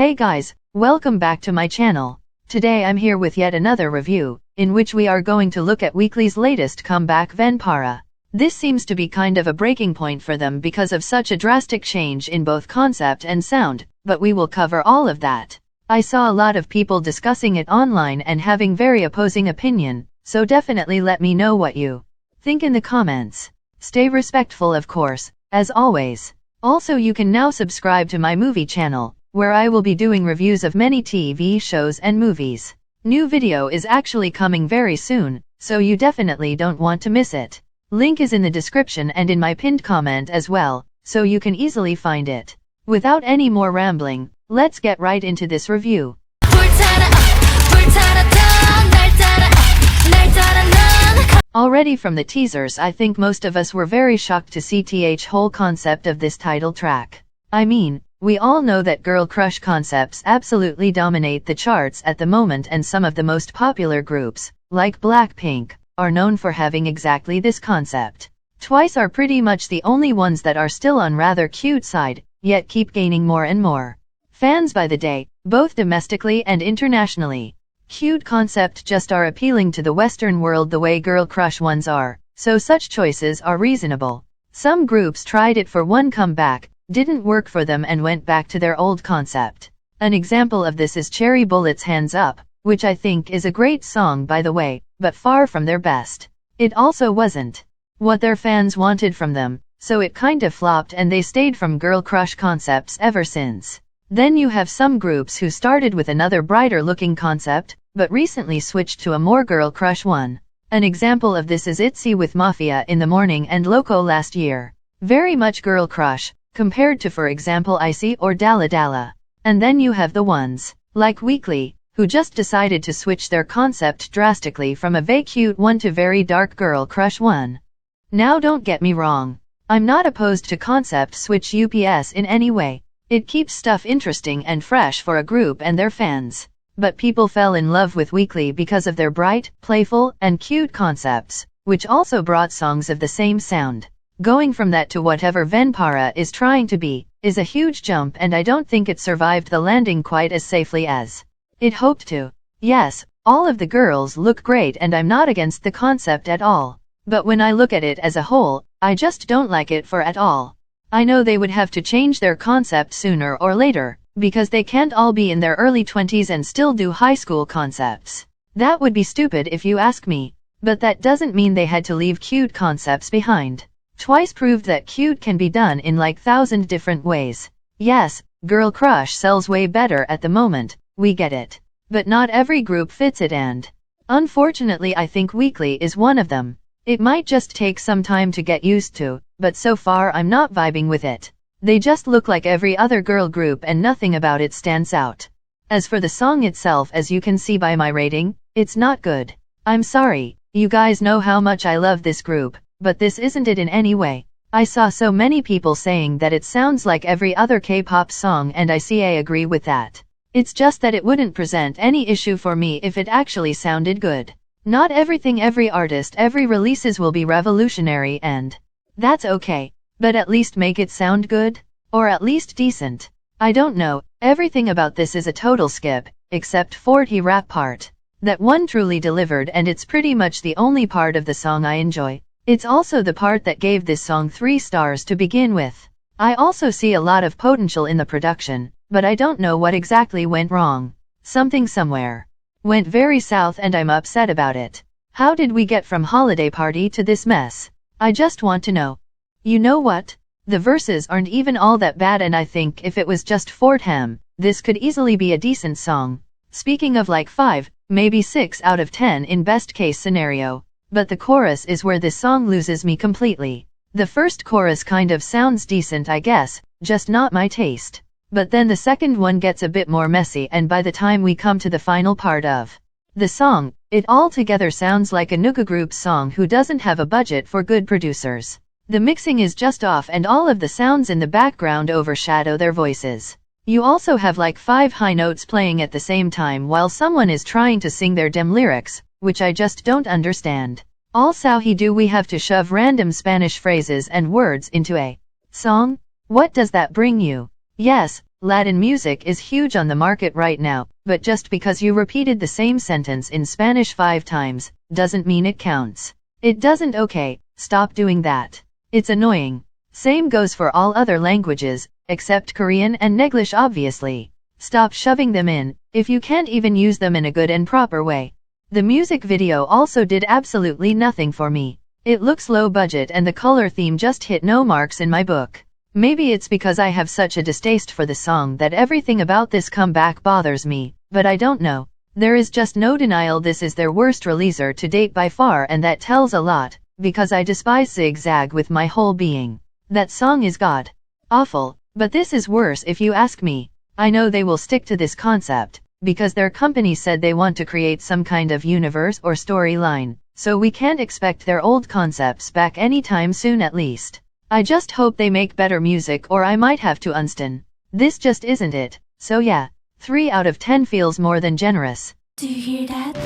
Hey guys, welcome back to my channel. Today I'm here with yet another review, in which we are going to look at Weekly's latest comeback Ven Para. This seems to be kind of a breaking point for them because of such a drastic change in both concept and sound, but we will cover all of that. I saw a lot of people discussing it online and having very opposing opinion, so definitely let me know what you think in the comments. Stay respectful of course, as always. Also you can now subscribe to my movie channel, where I will be doing reviews of many TV shows and movies. New video is actually coming very soon, so you definitely don't want to miss it. Link is in the description and in my pinned comment as well, so you can easily find it. Without any more rambling, let's get right into this review. Already from the teasers I think most of us were very shocked to see the whole concept of this title track. I mean, we all know that girl crush concepts absolutely dominate the charts at the moment, and some of the most popular groups, like Blackpink, are known for having exactly this concept. Twice are pretty much the only ones that are still on rather cute side, yet keep gaining more and more fans by the day, both domestically and internationally. Cute concept just are appealing to the Western world the way girl crush ones are, so such choices are reasonable. Some groups tried it for one comeback, didn't work for them and went back to their old concept. An example of this is Cherry Bullet's Hands Up, which I think is a great song by the way, but far from their best. It also wasn't what their fans wanted from them, so it kind of flopped and they stayed from girl crush concepts ever since. Then you have some groups who started with another brighter looking concept, but recently switched to a more girl crush one. An example of this is ITZY with Mafia in the Morning and Loco last year. Very much girl crush, compared to for example Icy or Dalla Dalla. And then you have the ones, like Weeekly, who just decided to switch their concept drastically from a very cute one to very dark girl crush one. Now don't get me wrong. I'm not opposed to concept switch UPS in any way. It keeps stuff interesting and fresh for a group and their fans. But people fell in love with Weekly because of their bright, playful, and cute concepts, which also brought songs of the same sound. Going from that to whatever Ven Para is trying to be, is a huge jump, and I don't think it survived the landing quite as safely as it hoped to. Yes, all of the girls look great and I'm not against the concept at all. But when I look at it as a whole, I just don't like it for at all. I know they would have to change their concept sooner or later, because they can't all be in their early 20s and still do high school concepts. That would be stupid if you ask me. But that doesn't mean they had to leave cute concepts behind. Twice proved that cute can be done in like 1,000 different ways. Yes, girl crush sells way better at the moment, we get it. But not every group fits it, and unfortunately I think Weekly is one of them. It might just take some time to get used to, but so far I'm not vibing with it. They just look like every other girl group and nothing about it stands out. As for the song itself, as you can see by my rating, it's not good. I'm sorry, you guys know how much I love this group, but this isn't it in any way. I saw so many people saying that it sounds like every other K-pop song, and I agree with that. It's just that it wouldn't present any issue for me if it actually sounded good. Not everything every artist every releases will be revolutionary, and that's okay. But at least make it sound good? Or at least decent? I don't know, everything about this is a total skip, except for the rap part. That one truly delivered, and it's pretty much the only part of the song I enjoy. It's also the part that gave this song 3 stars to begin with. I also see a lot of potential in the production, but I don't know what exactly went wrong. Something somewhere went very south and I'm upset about it. How did we get from holiday party to this mess? I just want to know. You know what? The verses aren't even all that bad, and I think if it was just for him, this could easily be a decent song. Speaking of like 5, maybe 6 out of 10 in best case scenario. But the chorus is where this song loses me completely. The first chorus kind of sounds decent I guess, just not my taste. But then the second one gets a bit more messy, and by the time we come to the final part of the song, it all together sounds like a Nuka group song who doesn't have a budget for good producers. The mixing is just off and all of the sounds in the background overshadow their voices. You also have like 5 high notes playing at the same time while someone is trying to sing their damn lyrics, which I just don't understand. Also, do we have to shove random Spanish phrases and words into a song? What does that bring you? Yes, Latin music is huge on the market right now, but just because you repeated the same sentence in Spanish 5 times, doesn't mean it counts. It doesn't. Okay, stop doing that. It's annoying. Same goes for all other languages, except Korean and English obviously. Stop shoving them in, if you can't even use them in a good and proper way. The music video also did absolutely nothing for me. It looks low budget and the color theme just hit no marks in my book. Maybe it's because I have such a distaste for the song that everything about this comeback bothers me, but I don't know. There is just no denial this is their worst release to date by far, and that tells a lot, because I despise Zigzag with my whole being. That song is god awful, but this is worse if you ask me. I know they will stick to this concept, because their company said they want to create some kind of universe or storyline, so we can't expect their old concepts back anytime soon at least. I just hope they make better music or I might have to unstan. This just isn't it, so yeah, 3 out of 10 feels more than generous. Do you hear that?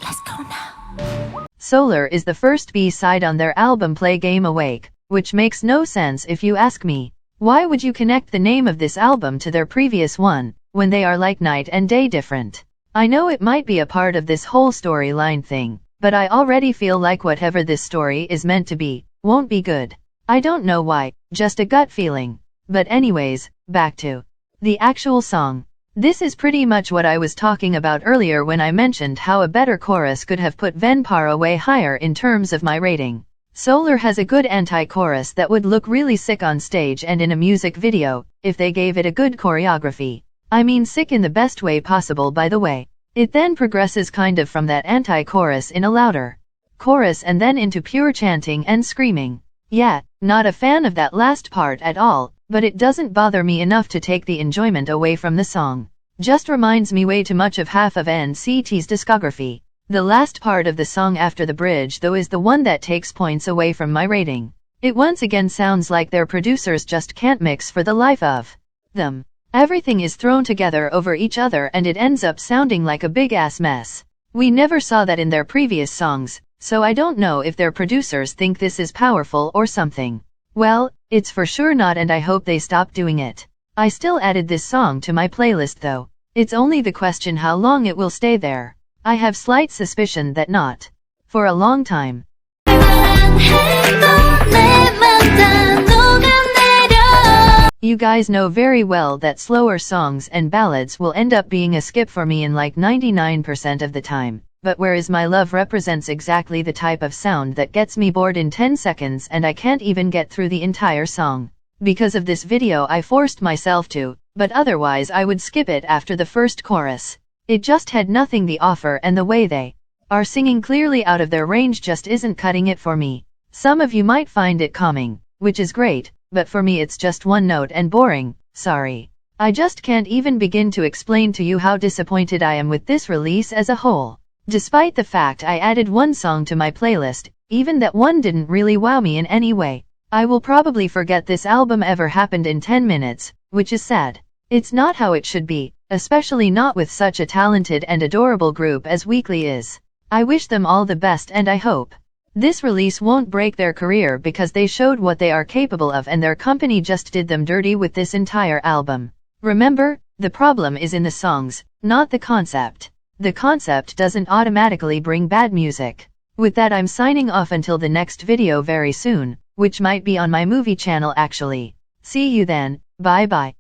Let's go now. Solar is the first B-side on their album Play Game Awake, which makes no sense if you ask me. Why would you connect the name of this album to their previous one, when they are like night and day different? I know it might be a part of this whole storyline thing, but I already feel like whatever this story is meant to be, won't be good. I don't know why, just a gut feeling. But anyways, back to the actual song. This is pretty much what I was talking about earlier when I mentioned how a better chorus could have put Ven Para way higher in terms of my rating. Solar has a good anti-chorus that would look really sick on stage and in a music video, if they gave it a good choreography. I mean sick in the best way possible, by the way. It then progresses kind of from that anti-chorus in a louder chorus and then into pure chanting and screaming. Yeah, not a fan of that last part at all, but it doesn't bother me enough to take the enjoyment away from the song. Just reminds me way too much of half of NCT's discography. The last part of the song after the bridge though is the one that takes points away from my rating. It once again sounds like their producers just can't mix for the life of them. Everything is thrown together over each other and it ends up sounding like a big-ass mess. We never saw that in their previous songs, so I don't know if their producers think this is powerful or something. Well, it's for sure not, and I hope they stop doing it. I still added this song to my playlist though. It's only the question how long it will stay there. I have slight suspicion that not for a long time. You guys know very well that slower songs and ballads will end up being a skip for me in like 99% of the time, but Where Is My Love represents exactly the type of sound that gets me bored in 10 seconds and I can't even get through the entire song. Because of this video I forced myself to, but otherwise I would skip it after the first chorus. It just had nothing to offer, and the way they are singing clearly out of their range just isn't cutting it for me. Some of you might find it calming, which is great, but for me it's just one note and boring. Sorry. I just can't even begin to explain to you how disappointed I am with this release as a whole. Despite the fact I added one song to my playlist, even that one didn't really wow me in any way. I will probably forget this album ever happened in 10 minutes, which is sad. It's not how it should be, especially not with such a talented and adorable group as Weeekly is. I wish them all the best and I hope this release won't break their career because they showed what they are capable of and their company just did them dirty with this entire album. Remember, the problem is in the songs, not the concept. The concept doesn't automatically bring bad music. With that I'm signing off until the next video very soon, which might be on my movie channel actually. See you then, bye bye.